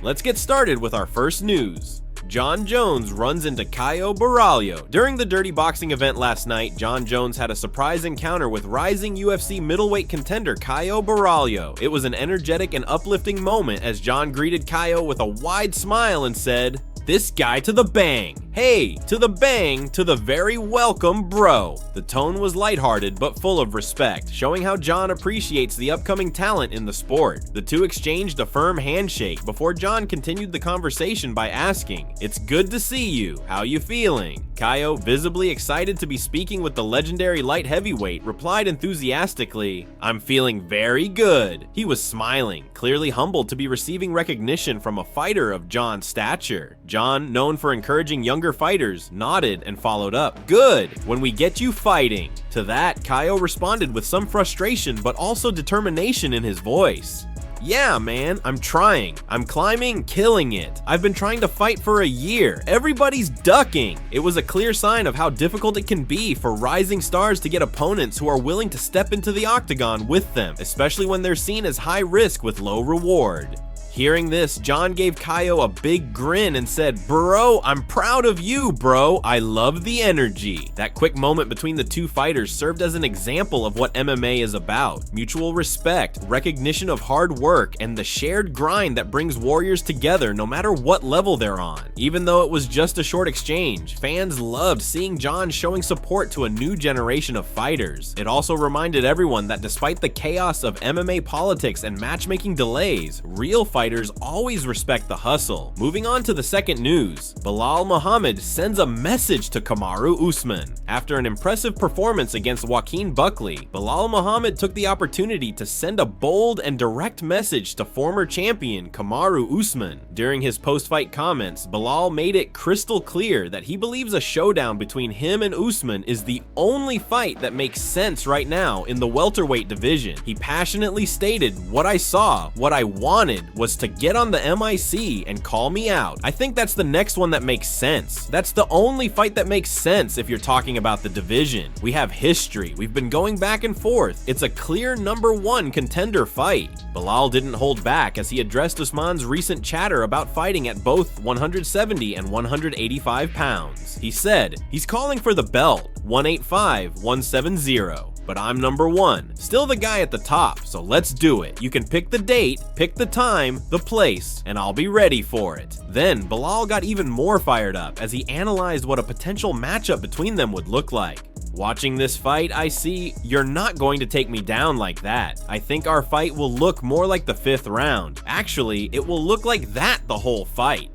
Let's get started with our first news. Jon Jones runs into Caio Borralho. During the Dirty Boxing event last night, Jon Jones had a surprise encounter with rising UFC middleweight contender Caio Borralho. It was an energetic and uplifting moment as Jon greeted Caio with a wide smile and said, "This guy to the bang. Hey, to the bang, to the very welcome, bro." The tone was lighthearted but full of respect, showing how Jon appreciates the upcoming talent in the sport. The two exchanged a firm handshake before Jon continued the conversation by asking, "It's good to see you. How you feeling?" Caio, visibly excited to be speaking with the legendary light heavyweight, replied enthusiastically, "I'm feeling very good." He was smiling, clearly humbled to be receiving recognition from a fighter of Jon's stature. Jon, known for encouraging younger fighters, nodded and followed up, "Good, when we get you fighting." To that, Caio responded with some frustration but also determination in his voice. "Yeah, man, I'm trying. I'm climbing, killing it. I've been trying to fight for a year. Everybody's ducking." It was a clear sign of how difficult it can be for rising stars to get opponents who are willing to step into the octagon with them, especially when they're seen as high risk with low reward. Hearing this, Jon gave Caio a big grin and said, "Bro, I'm proud of you, bro. I love the energy." That quick moment between the two fighters served as an example of what MMA is about: mutual respect, recognition of hard work, and the shared grind that brings warriors together no matter what level they're on. Even though it was just a short exchange, fans loved seeing Jon showing support to a new generation of fighters. It also reminded everyone that despite the chaos of MMA politics and matchmaking delays, real fighters always respect the hustle. Moving on to the second news, Balal Muhammad sends a message to Kamaru Usman. After an impressive performance against Joaquin Buckley, Balal Muhammad took the opportunity to send a bold and direct message to former champion Kamaru Usman. During his post-fight comments, Balal made it crystal clear that he believes a showdown between him and Usman is the only fight that makes sense right now in the welterweight division. He passionately stated, "What I saw, what I wanted, was to get on the MIC and call me out. I think that's the next one that makes sense. That's the only fight that makes sense if you're talking about the division. We have history. We've been going back and forth. It's a clear #1 contender fight." Balal didn't hold back as he addressed Usman's recent chatter about fighting at both 170 and 185 pounds. He said, "He's calling for the belt, 185, 170. But I'm #1, still the guy at the top, so let's do it. You can pick the date, pick the time, the place, and I'll be ready for it." Then Balal got even more fired up as he analyzed what a potential matchup between them would look like. "Watching this fight, I see you're not going to take me down like that. I think our fight will look more like the 5th round. Actually, it will look like that the whole fight.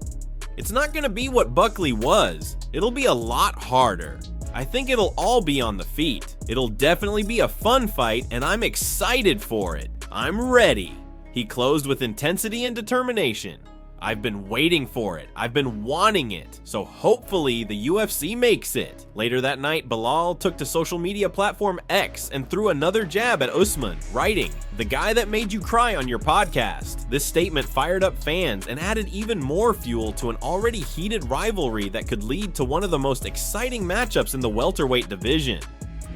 It's not going to be what Buckley was. It'll be a lot harder. I think it'll all be on the feet. It'll definitely be a fun fight, and I'm excited for it. I'm ready." He closed with intensity and determination. "I've been waiting for it. I've been wanting it. So hopefully the UFC makes it." Later that night, Balal took to social media platform X and threw another jab at Usman, writing, "The guy that made you cry on your podcast." This statement fired up fans and added even more fuel to an already heated rivalry that could lead to one of the most exciting matchups in the welterweight division.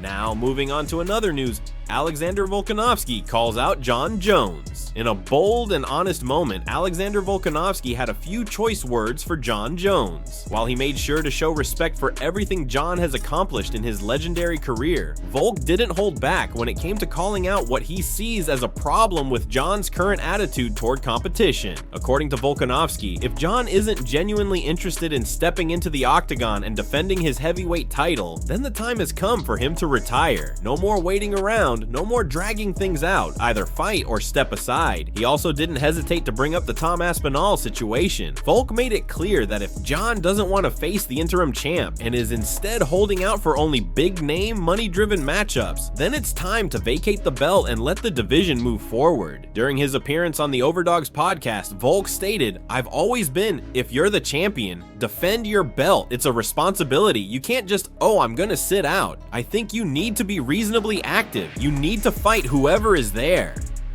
Now, moving on to another news, Alexander Volkanovski calls out Jon Jones. In a bold and honest moment, Alexander Volkanovski had a few choice words for Jon Jones. While he made sure to show respect for everything Jon has accomplished in his legendary career, Volk didn't hold back when it came to calling out what he sees as a problem with Jon's current attitude toward competition. According to Volkanovski, if Jon isn't genuinely interested in stepping into the octagon and defending his heavyweight title, then the time has come for him to retire. No more waiting around, no more dragging things out, either fight or step aside. He also didn't hesitate to bring up the Tom Aspenol situation. Volk made it clear that if Jon doesn't want to face the interim champ and is instead holding out for only big name, money driven matchups, then it's time to vacate the belt and let the division move forward. During his appearance on the Overdogs podcast, Volk stated, "I've always been, if you're the champion, defend your belt. It's a responsibility. You can't just, oh, I'm gonna sit out. I think you need to be reasonably active. You need to fight whoever is there."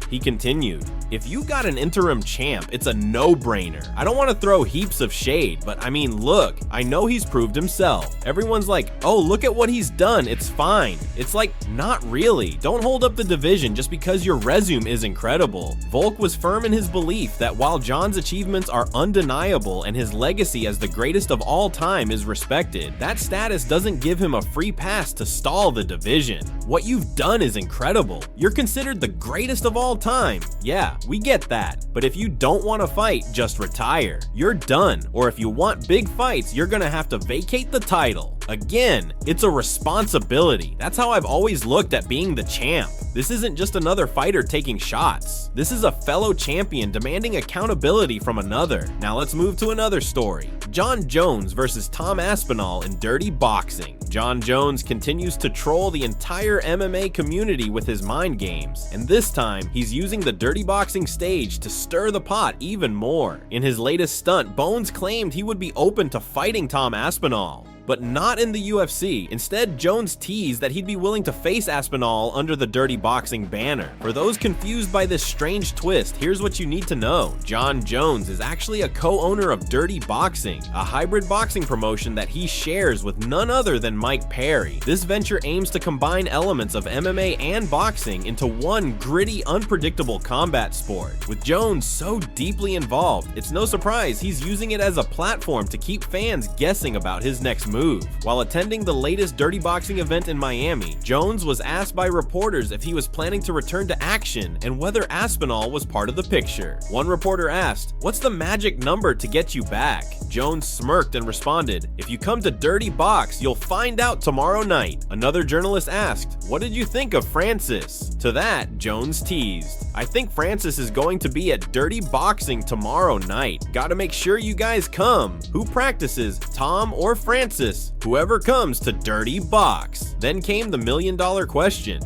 He continued, If you got an interim champ, it's a no-brainer. I don't want to throw heaps of shade, but I mean, look, I know he's proved himself. Everyone's like, oh, look at what he's done, it's fine. It's like, not really. Don't hold up the division just because your resume is incredible. Volk was firm in his belief that while John's achievements are undeniable and his legacy as the greatest of all time is respected, that status doesn't give him a free pass to stall the division. What you've done is incredible. You're considered the greatest of all time. Yeah, we get that. But if you don't want to fight, just retire. You're done. Or if you want big fights, you're gonna have to vacate the title. Again, it's a responsibility. That's how I've always looked at being the champ. This isn't just another fighter taking shots. This is a fellow champion demanding accountability from another. Now let's move to another story. Jon Jones versus Tom Aspinall in dirty boxing. Jon Jones continues to troll the entire MMA community with his mind games, and this time he's using the dirty boxing stage to stir the pot even more. In his latest stunt, Bones claimed he would be open to fighting Tom Aspinall, but not in the UFC. Instead, Jones teased that he'd be willing to face Aspenol under the dirty boxing banner. For those confused by this strange twist, here's what you need to know. Jon Jones is actually a co-owner of Dirty Boxing, a hybrid boxing promotion that he shares with none other than Mike Perry. This venture aims to combine elements of MMA and boxing into one gritty, unpredictable combat sport. With Jones so deeply involved, it's no surprise he's using it as a platform to keep fans guessing about his next move. While attending the latest dirty boxing event in Miami, Jones was asked by reporters if he was planning to return to action and whether Aspinall was part of the picture. One reporter asked, "What's the magic number to get you back?" Jones smirked and responded, "If you come to Dirty Box, you'll find out tomorrow night." Another journalist asked, "What did you think of Francis?" To that, Jones teased, "I think Francis is going to be at Dirty Boxing tomorrow night. Gotta make sure you guys come. Who practices, Tom or Francis? Whoever comes to Dirty Box." Then came the million-dollar question.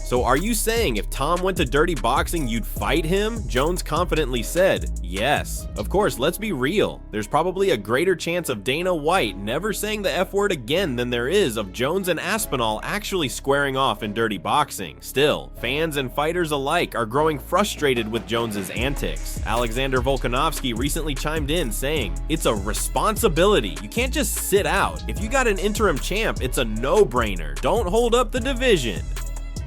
So are you saying if Tom went to Dirty Boxing, you'd fight him? Jones confidently said, yes. Of course, let's be real. There's probably a greater chance of Dana White never saying the F word again than there is of Jones and Aspinall actually squaring off in Dirty Boxing. Still, fans and fighters alike are growing frustrated with Jones's antics. Alexander Volkanovski recently chimed in saying, "It's a responsibility. You can't just sit out. If you got an interim champ, it's a no-brainer. Don't hold up the division."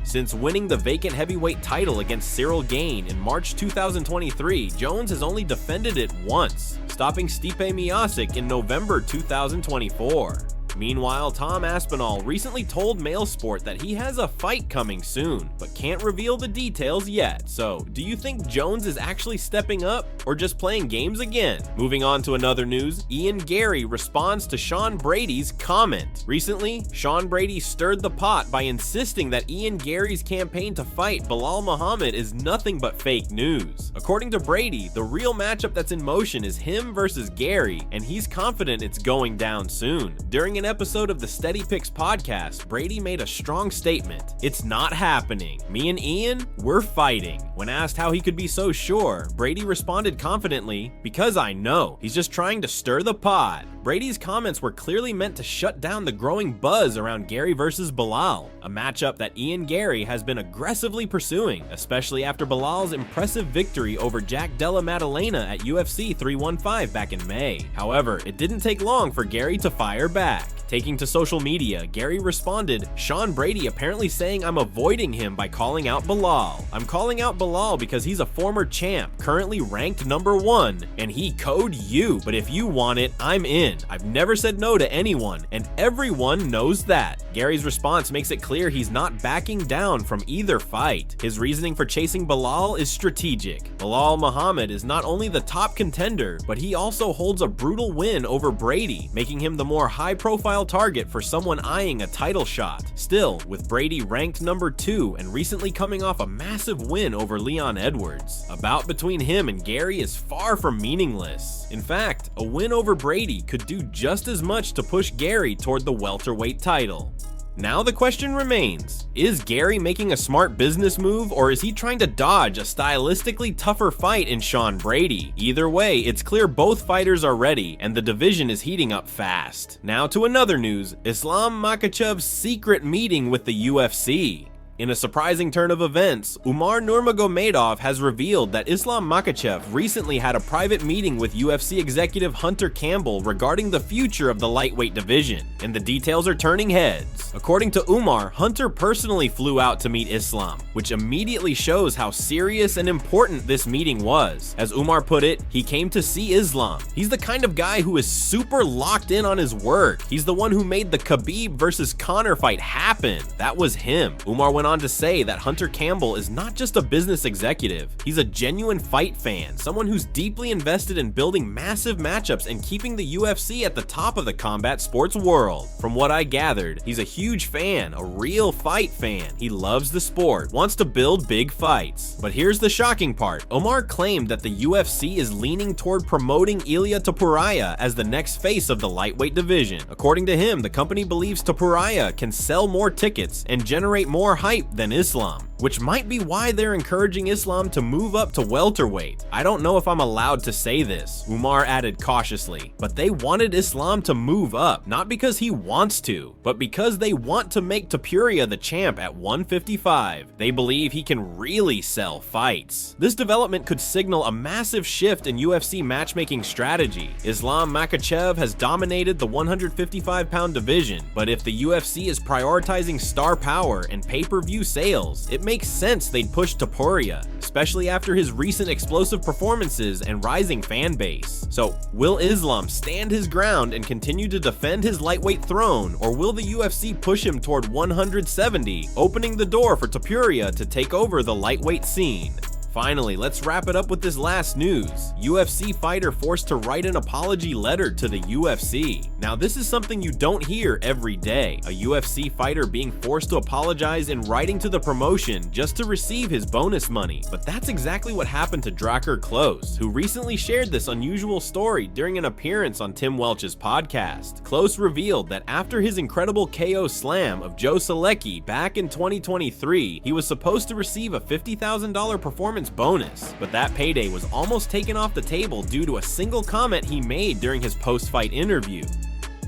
Since winning the vacant heavyweight title against Cyril Gane in March 2023, Jones has only defended it once, stopping Stipe Miocic in November 2024. Meanwhile, Tom Aspinall recently told MailSport that he has a fight coming soon, but can't reveal the details yet. So, do you think Jones is actually stepping up, or just playing games again? Moving on to another news, Garry responds to Shawn Brady's comment. Recently, Shawn Brady stirred the pot by insisting that Garry's campaign to fight Balal Muhammad is nothing but fake news. According to Brady, the real matchup that's in motion is him versus Garry, and he's confident it's going down soon. During an episode of the Steady Picks podcast, Brady made a strong statement. "It's not happening. Me and Ian, we're fighting." When asked how he could be so sure, Brady responded confidently, "Because I know. He's just trying to stir the pot." Brady's comments were clearly meant to shut down the growing buzz around Garry versus Balal, a matchup that Garry has been aggressively pursuing, especially after Balal's impressive victory over Jack Della Maddalena at UFC 315 back in May. However, it didn't take long for Garry to fire back. Taking to social media, Garry responded, "Shawn Brady apparently saying I'm avoiding him by calling out Balal. I'm calling out Balal because he's a former champ, currently ranked #1, and he code you, but if you want it, I'm in. I've never said no to anyone, and everyone knows that." Garry's response makes it clear he's not backing down from either fight. His reasoning for chasing Balal is strategic. Balal Muhammad is not only the top contender, but he also holds a brutal win over Brady, making him the more high-profile target for someone eyeing a title shot. Still, with Brady ranked #2 and recently coming off a massive win over Leon Edwards, a bout between him and Garry is far from meaningless. In fact, a win over Brady could do just as much to push Garry toward the welterweight title. Now the question remains, is Garry making a smart business move, or is he trying to dodge a stylistically tougher fight in Shawn Brady? Either way, it's clear both fighters are ready, and the division is heating up fast. Now to another news, Islam Makhachev's secret meeting with the UFC. In a surprising turn of events, Umar Nurmagomedov has revealed that Islam Makhachev recently had a private meeting with UFC executive Hunter Campbell regarding the future of the lightweight division, and the details are turning heads. According to Umar, Hunter personally flew out to meet Islam, which immediately shows how serious and important this meeting was. As Umar put it, he came to see Islam. He's the kind of guy who is super locked in on his work. He's the one who made the Khabib versus Conor fight happen. That was him. Umar went on to say that Hunter Campbell is not just a business executive. He's a genuine fight fan, someone who's deeply invested in building massive matchups and keeping the UFC at the top of the combat sports world. From what I gathered, he's a huge fan, a real fight fan. He loves the sport, wants to build big fights. But here's the shocking part. Umar claimed that the UFC is leaning toward promoting Ilia Topuria as the next face of the lightweight division. According to him, the company believes Topuria can sell more tickets and generate more hype than Islam, which might be why they're encouraging Islam to move up to welterweight. I don't know if I'm allowed to say this, Umar added cautiously, but they wanted Islam to move up, not because he wants to, but because they want to make Topuria the champ at 155. They believe he can really sell fights. This development could signal a massive shift in UFC matchmaking strategy. Islam Makhachev has dominated the 155-pound division, but if the UFC is prioritizing star power and pay-per-view sales, it makes sense they'd push Topuria, especially after his recent explosive performances and rising fan base. So, will Islam stand his ground and continue to defend his lightweight throne, or will the UFC push him toward 170, opening the door for Topuria to take over the lightweight scene? Finally, let's wrap it up with this last news. UFC fighter forced to write an apology letter to the UFC. Now, this is something you don't hear every day. A UFC fighter being forced to apologize in writing to the promotion just to receive his bonus money. But that's exactly what happened to Drakkar Klose, who recently shared this unusual story during an appearance on Tim Welch's podcast. Klose revealed that after his incredible KO slam of Joe Solecki back in 2023, he was supposed to receive a $50,000 performance bonus, but that payday was almost taken off the table due to a single comment he made during his post-fight interview.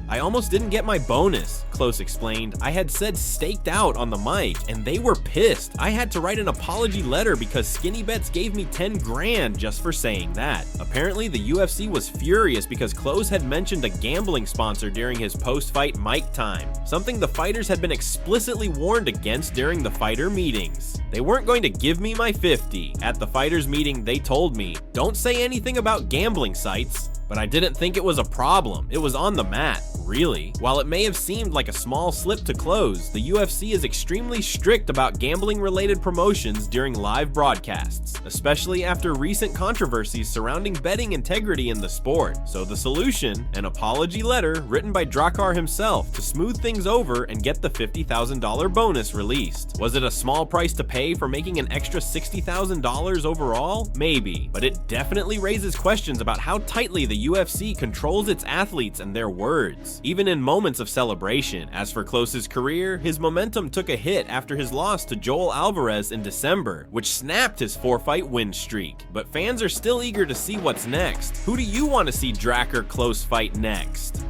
"I almost didn't get my bonus," Klose explained. "I had said staked out on the mic, and they were pissed. I had to write an apology letter because Skinny Bets gave me 10 grand just for saying that." Apparently, the UFC was furious because Klose had mentioned a gambling sponsor during his post-fight mic time, something the fighters had been explicitly warned against during the fighter meetings. "They weren't going to give me my 50. At the fighters meeting, they told me, 'Don't say anything about gambling sites.' But I didn't think it was a problem. It was on the mat, really." While it may have seemed like a small slip to Klose, the UFC is extremely strict about gambling-related promotions during live broadcasts, especially after recent controversies surrounding betting integrity in the sport. So the solution? An apology letter written by Drakkar himself to smooth things over and get the $50,000 bonus released. Was it a small price to pay for making an extra $60,000 overall? Maybe, but it definitely raises questions about how tightly the UFC controls its athletes and their words, even in moments of celebration. As for Klose's career, his momentum took a hit after his loss to Joel Alvarez in December, which snapped his 4-fight win streak. But fans are still eager to see what's next. Who do you want to see Drakkar Klose fight next?